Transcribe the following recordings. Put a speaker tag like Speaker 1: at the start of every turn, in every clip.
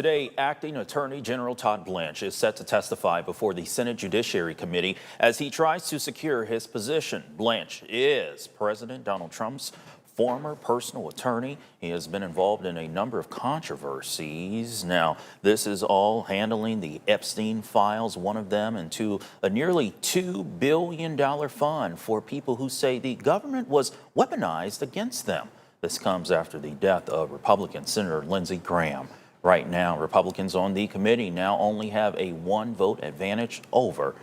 Speaker 1: Today, Acting Attorney General Todd Blanche is set to testify before the Senate Judiciary Committee as he tries to secure his position. Blanche is President Donald Trump's former personal attorney. He has been involved in a number of controversies. Now, this is all handling the Epstein files, one of them, into a nearly $2 billion fund for people who say the government was weaponized against them. This comes after the death of Republican Senator Lindsey Graham. Right now, Republicans on the committee now only have a one-vote advantage over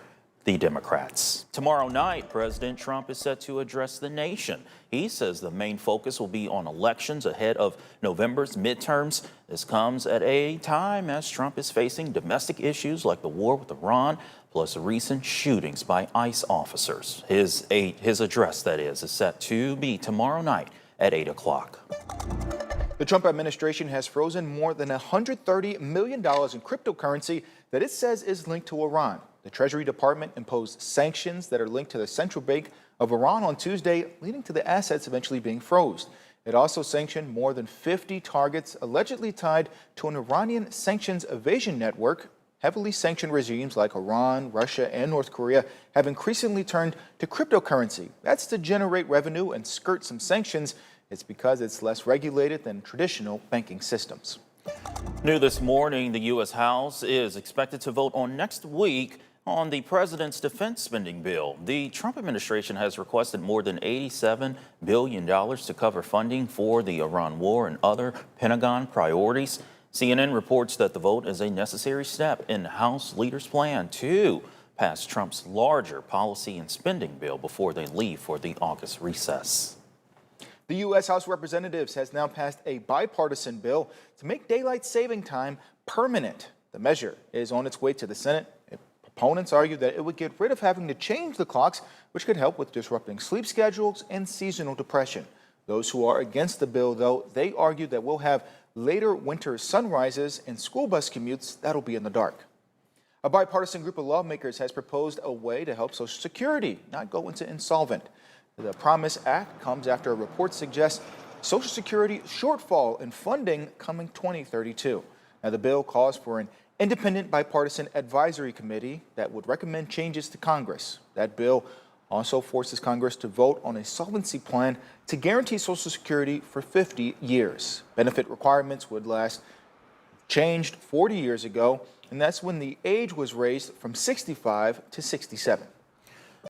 Speaker 1: the Democrats. Tomorrow night, President Trump is set to address the nation. He says the main focus will be on elections ahead of November's midterms. This comes at a time as Trump is facing domestic issues like the war with Iran, plus recent shootings by ICE officers. His address, that is set to be tomorrow night at 8 o'clock.
Speaker 2: The Trump administration has frozen more than $130 million in cryptocurrency that it says is linked to Iran. The Treasury Department imposed sanctions that are linked to the central bank of Iran on Tuesday, leading to the assets eventually being frozen. It also sanctioned more than 50 targets allegedly tied to an Iranian sanctions evasion network. Heavily sanctioned regimes like Iran, Russia, and North Korea have increasingly turned to cryptocurrency. That's to generate revenue and skirt some sanctions. It's because it's less regulated than traditional banking systems.
Speaker 1: New this morning, the U.S. House is expected to vote on next week on the president's defense spending bill. The Trump administration has requested more than $87 billion to cover funding for the Iran war and other Pentagon priorities. CNN reports that the vote is a necessary step in House leaders' plan to pass Trump's larger policy and spending bill before they leave for the August recess.
Speaker 2: The U.S. House of Representatives has now passed a bipartisan bill to make daylight saving time permanent. The measure is on its way to the Senate. Proponents argue that it would get rid of having to change the clocks, which could help with disrupting sleep schedules and seasonal depression. Those who are against the bill, though, they argue that we'll have later winter sunrises and school bus commutes that'll be in the dark. A bipartisan group of lawmakers has proposed a way to help Social Security not go into insolvent. The Promise Act comes after a report suggests Social Security shortfall in funding coming 2032. Now, the bill calls for an independent bipartisan advisory committee that would recommend changes to Congress. That bill also forces Congress to vote on a solvency plan to guarantee Social Security for 50 years. Benefit requirements would last changed 40 years ago, and that's when the age was raised from 65 to 67.